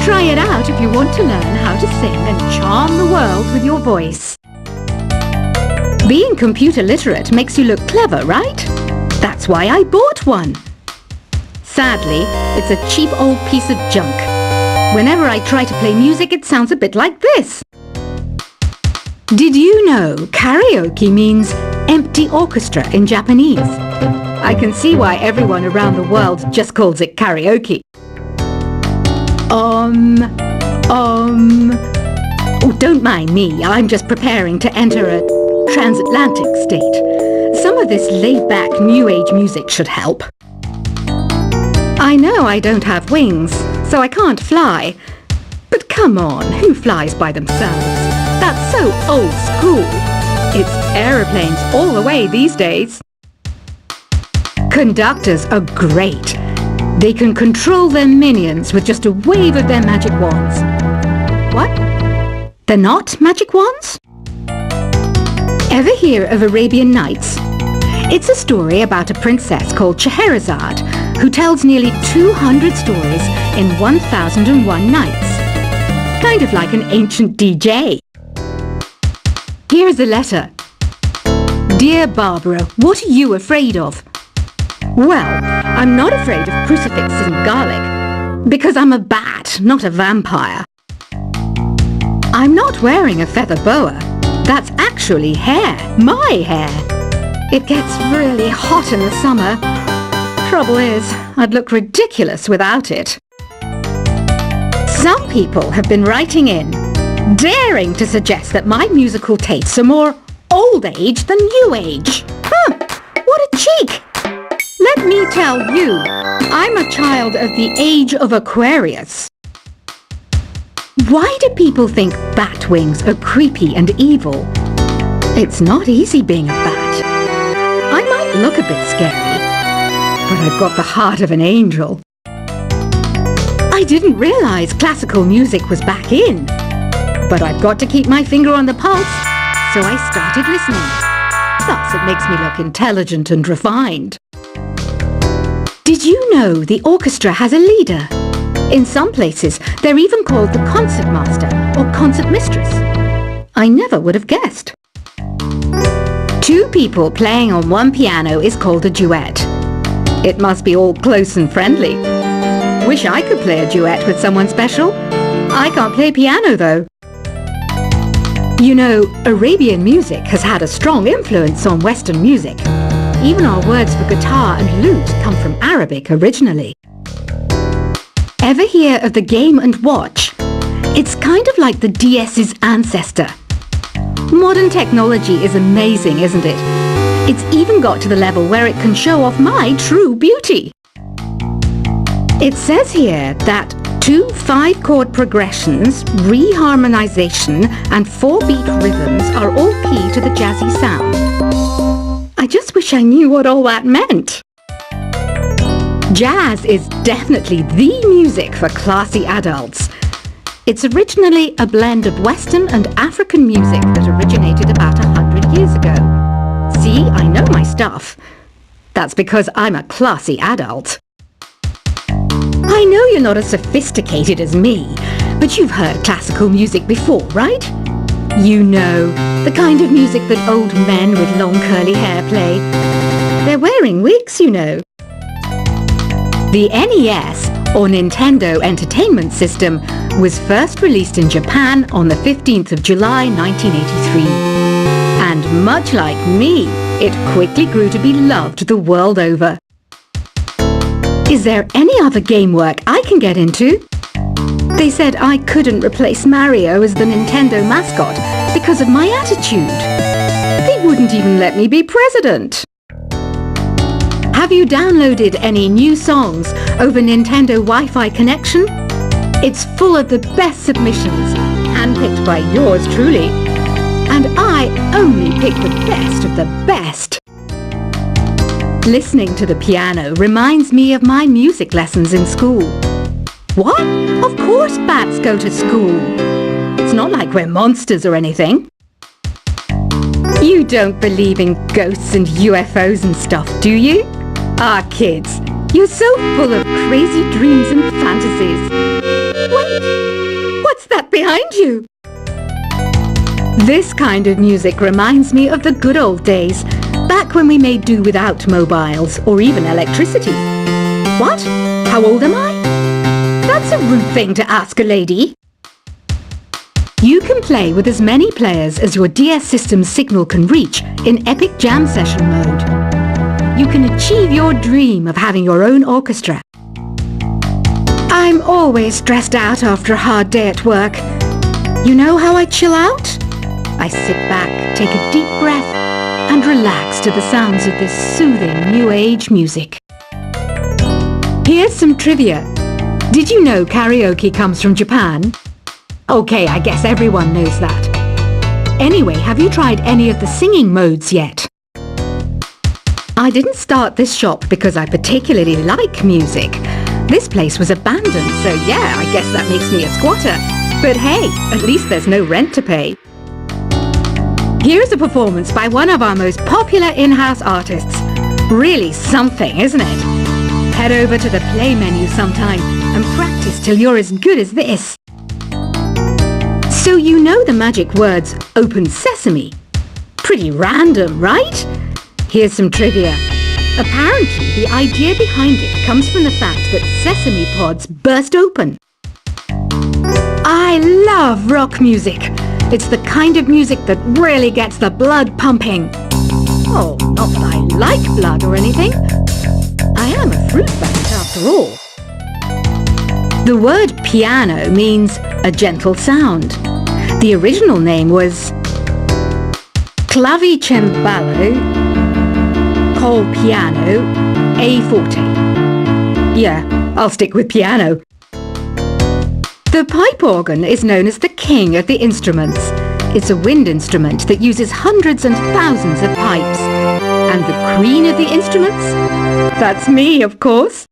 Try it out if you want to learn how to sing and charm the world with your voice. Being computer literate makes you look clever, right? That's why I bought one. Sadly, it's a cheap old piece of junk. Whenever I try to play music, it sounds a bit like this. Did you know karaoke means empty orchestra in Japanese? I can see why everyone around the world just calls it karaoke. Oh, don't mind me. I'm just preparing to enter a transatlantic state. Some of this laid-back New Age music should help. I know I don't have wings, so I can't fly. But come on, who flies by themselves? That's so old school. It's aeroplanes all the way these days. Conductors are great. They can control their minions with just a wave of their magic wands. What? They're not magic wands? Ever hear of Arabian Nights? It's a story about a princess called Scheherazade who tells nearly 200 stories in 1001 nights. Kind of like an ancient DJ. Here's a letter. Dear Barbara, what are you afraid of? Well, I'm not afraid of crucifixes and garlic, because I'm a bat, not a vampire. I'm not wearing a feather boa. That's actually hair, my hair. It gets really hot in the summer. Trouble is, I'd look ridiculous without it. Some people have been writing in, daring to suggest that my musical tastes are more old age than new age. What a cheek! Let me tell you, I'm a child of the age of Aquarius. Why do people think bat wings are creepy and evil? It's not easy being a bat. I might look a bit scary, but I've got the heart of an angel. I didn't realize classical music was back in, but I've got to keep my finger on the pulse, so I started listening. Thus, it makes me look intelligent and refined. Did you know the orchestra has a leader? In some places, they're even called the concertmaster or concertmistress. I never would have guessed. Two people playing on one piano is called a duet. It must be all close and friendly. Wish I could play a duet with someone special. I can't play piano though. You know, Arabian music has had a strong influence on Western music. Even our words for guitar and lute come from Arabic originally. Ever hear of the Game & Watch? It's kind of like the DS's ancestor. Modern technology is amazing, isn't it? It's even got to the level where it can show off my true beauty. It says here that 2 5-chord progressions, reharmonization and 4-beat rhythms are all key to the jazzy sound. I just wish I knew what all that meant. Jazz is definitely the music for classy adults. It's originally a blend of Western and African music that originated about 100 years ago. See, I know my stuff. That's because I'm a classy adult. I know you're not as sophisticated as me, but you've heard classical music before, right? You know, the kind of music that old men with long curly hair play. They're wearing wigs, you know. The NES, or Nintendo Entertainment System, was first released in Japan on the 15th of July 1983. And much like me, it quickly grew to be loved the world over. Is there any other game work I can get into? They said I couldn't replace Mario as the Nintendo mascot because of my attitude. They wouldn't even let me be president. Have you downloaded any new songs over Nintendo Wi-Fi connection? It's full of the best submissions, handpicked by yours truly. And I only pick the best of the best. Listening to the piano reminds me of my music lessons in school. What? Of course bats go to school. It's not like we're monsters or anything. You don't believe in ghosts and UFOs and stuff, do you? Ah, kids, you're so full of crazy dreams and fantasies. Wait! behind you. This kind of music reminds me of the good old days, back when we made do without mobiles or even electricity. What? How old am I? That's a rude thing to ask a lady. You can play with as many players as your DS system's signal can reach in Epic Jam Session mode. You can achieve your dream of having your own orchestra. I'm always stressed out after a hard day at work. You know how I chill out? I sit back, take a deep breath, and relax to the sounds of this soothing new age music. Here's some trivia. Did you know karaoke comes from Japan? Okay, I guess everyone knows that. Anyway, have you tried any of the singing modes yet? I didn't start this shop because I particularly like music. This place was abandoned, so yeah, I guess that makes me a squatter. But hey, at least there's no rent to pay. Here's a performance by one of our most popular in-house artists. Really something, isn't it? Head over to the play menu sometime and practice till you're as good as this. So you know the magic words "Open Sesame"? Pretty random, right? Here's some trivia. Apparently, the idea behind it comes from the fact that sesame pods burst open. I love rock music. It's the kind of music that really gets the blood pumping. Oh, not that I like blood or anything. I am a fruit bat after all. The word piano means a gentle sound. The original name was clavicembalo col piano a forte. Yeah, I'll stick with piano. The pipe organ is known as the king of the instruments. It's a wind instrument that uses hundreds and thousands of pipes. And the queen of the instruments? That's me, of course.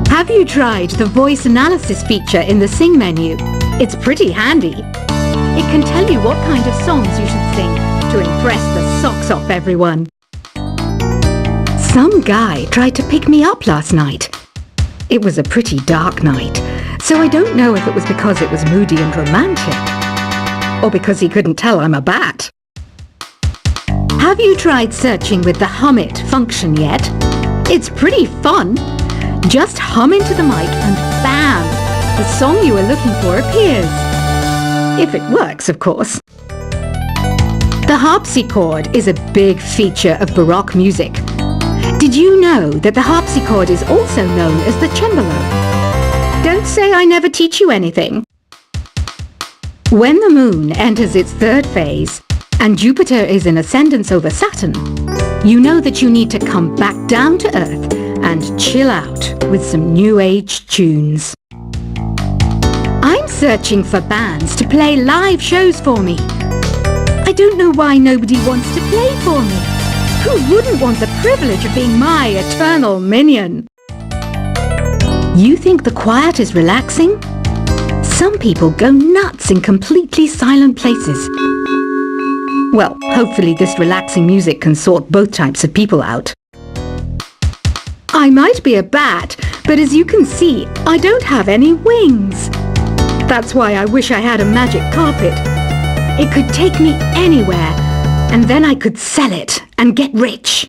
Have you tried the voice analysis feature in the Sing menu? It's pretty handy. It can tell you what kind of songs you should sing to impress the socks off everyone. Some guy tried to pick me up last night. It was a pretty dark night, so I don't know if it was because it was moody and romantic, or because he couldn't tell I'm a bat. Have you tried searching with the Hum It function yet? It's pretty fun. Just hum into the mic and bam! The song you were looking for appears. If it works, of course. The harpsichord is a big feature of Baroque music. Did you know that the harpsichord is also known as the cembalo? Don't say I never teach you anything. When the moon enters its third phase and Jupiter is in ascendance over Saturn, you know that you need to come back down to Earth and chill out with some new age tunes. I'm searching for bands to play live shows for me. I don't know why nobody wants to play for me. Who wouldn't want the privilege of being my eternal minion? You think the quiet is relaxing? Some people go nuts in completely silent places. Well, hopefully this relaxing music can sort both types of people out. I might be a bat, but as you can see, I don't have any wings. That's why I wish I had a magic carpet. It could take me anywhere, and then I could sell it and get rich.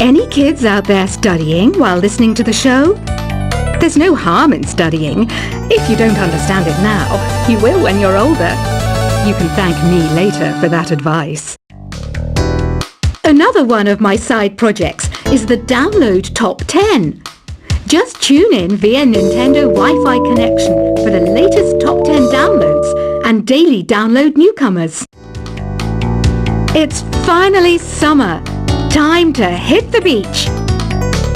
Any kids out there studying while listening to the show? There's no harm in studying. If you don't understand it now, you will when you're older. You can thank me later for that advice. Another one of my side projects is the Download Top 10. Just tune in via Nintendo Wi-Fi connection for the latest Top 10 downloads and daily download newcomers. It's finally summer. Time to hit the beach.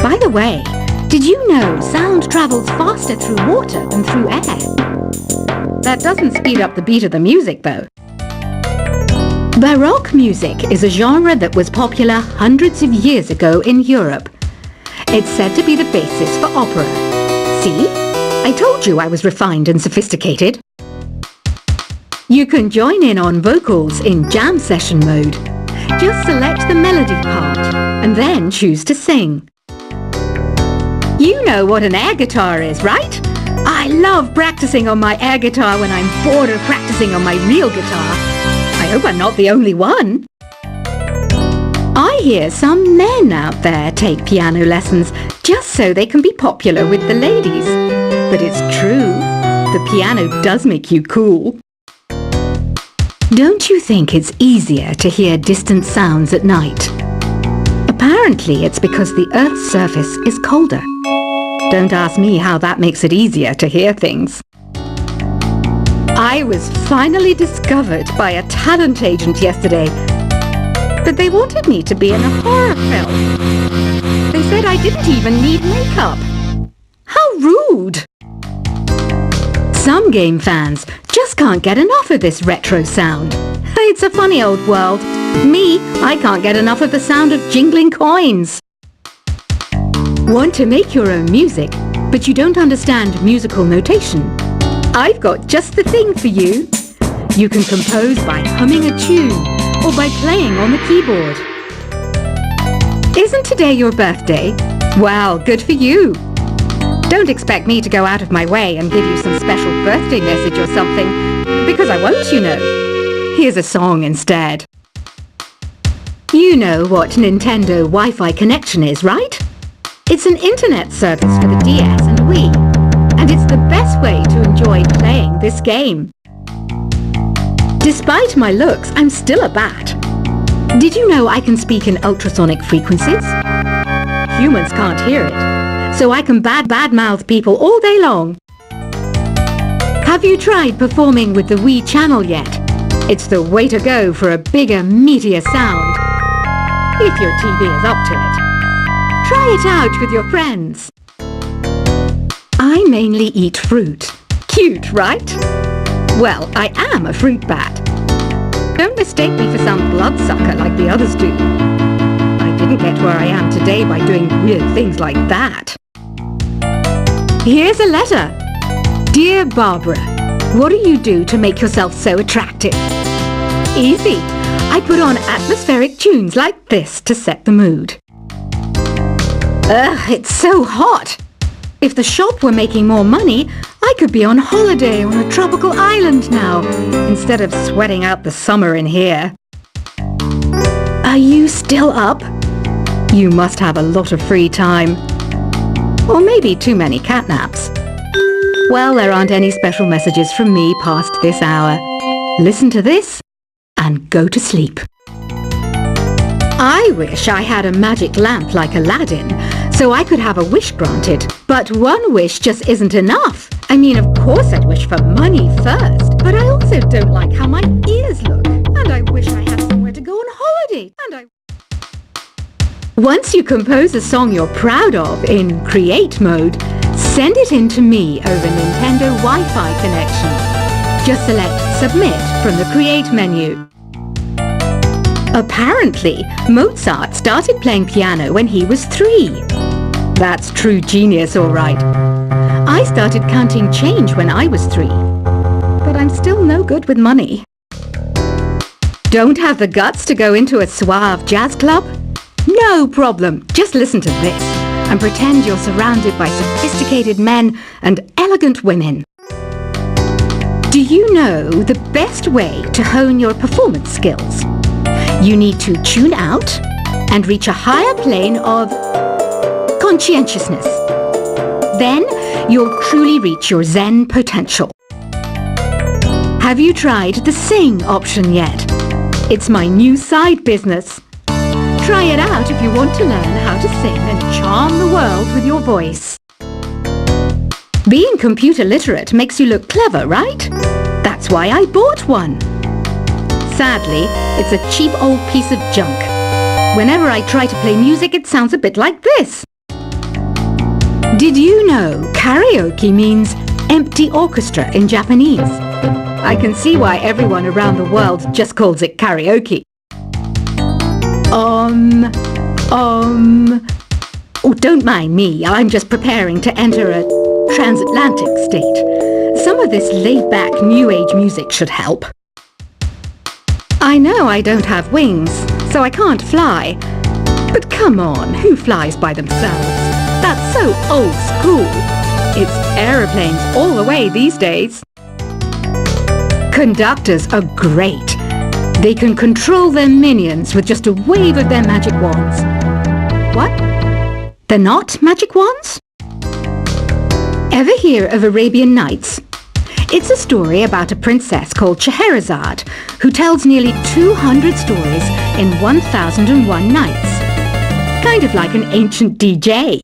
By the way, did you know sound travels faster through water than through air? That doesn't speed up the beat of the music, though. Baroque music is a genre that was popular hundreds of years ago in Europe. It's said to be the basis for opera. See? I told you I was refined and sophisticated. You can join in on vocals in jam session mode. Just select the melody part and then choose to sing. You know what an air guitar is, right? I love practicing on my air guitar when I'm bored of practicing on my real guitar. I hope I'm not the only one. I hear some men out there take piano lessons just so they can be popular with the ladies. But it's true, the piano does make you cool. Don't you think it's easier to hear distant sounds at night? Apparently it's because the Earth's surface is colder. Don't ask me how that makes it easier to hear things. I was finally discovered by a talent agent yesterday, but they wanted me to be in a horror film. They said I didn't even need makeup. How rude! Some game fans just can't get enough of this retro sound. It's a funny old world. Me, I can't get enough of the sound of jingling coins. Want to make your own music, but you don't understand musical notation? I've got just the thing for you. You can compose by humming a tune or by playing on the keyboard. Isn't today your birthday? Well, good for you. Don't expect me to go out of my way and give you some special birthday message or something, because I won't, you know. Here's a song instead. You know what Nintendo Wi-Fi connection is, right? It's an internet service for the DS and Wii, and it's the best way to enjoy playing this game. Despite my looks, I'm still a bat. Did you know I can speak in ultrasonic frequencies? Humans can't hear it, so I can badmouth people all day long. Have you tried performing with the Wii channel yet? It's the way to go for a bigger, meatier sound. If your TV is up to it. Try it out with your friends. I mainly eat fruit. Cute, right? Well, I am a fruit bat. Don't mistake me for some bloodsucker like the others do. I didn't get where I am today by doing weird things like that. Here's a letter. Dear Barbara, what do you do to make yourself so attractive? Easy. I put on atmospheric tunes like this to set the mood. Ugh, it's so hot. If the shop were making more money, I could be on holiday on a tropical island now, instead of sweating out the summer in here. Are you still up? You must have a lot of free time. Or maybe too many catnaps. Well, there aren't any special messages from me past this hour. Listen to this and go to sleep. I wish I had a magic lamp like Aladdin, so I could have a wish granted. But one wish just isn't enough. I mean, of course I'd wish for money first, but I also don't like how my ears look. And I wish I had somewhere to go on holiday. Once you compose a song you're proud of in Create mode, send it in to me over Nintendo Wi-Fi connection. Just select Submit from the Create menu. Apparently, Mozart started playing piano when he was 3. That's true genius, all right. I started counting change when I was 3. But I'm still no good with money. Don't have the guts to go into a suave jazz club? No problem. Just listen to this and pretend you're surrounded by sophisticated men and elegant women. Do you know the best way to hone your performance skills? You need to tune out and reach a higher plane of conscientiousness. Then you'll truly reach your Zen potential. Have you tried the Sing option yet? It's my new side business. Try it out if you want to learn how to sing and charm the world with your voice. Being computer literate makes you look clever, right? That's why I bought one. Sadly, it's a cheap old piece of junk. Whenever I try to play music, it sounds a bit like this. Did you know karaoke means empty orchestra in Japanese? I can see why everyone around the world just calls it karaoke. Oh, don't mind me. I'm just preparing to enter a transatlantic state. Some of this laid-back new age music should help. I know I don't have wings, so I can't fly. But come on, who flies by themselves? That's so old school. It's aeroplanes all the way these days. Conductors are great. They can control their minions with just a wave of their magic wands. What? They're not magic wands? Ever hear of Arabian Nights? It's a story about a princess called Scheherazade who tells nearly 200 stories in 1001 nights. Kind of like an ancient DJ.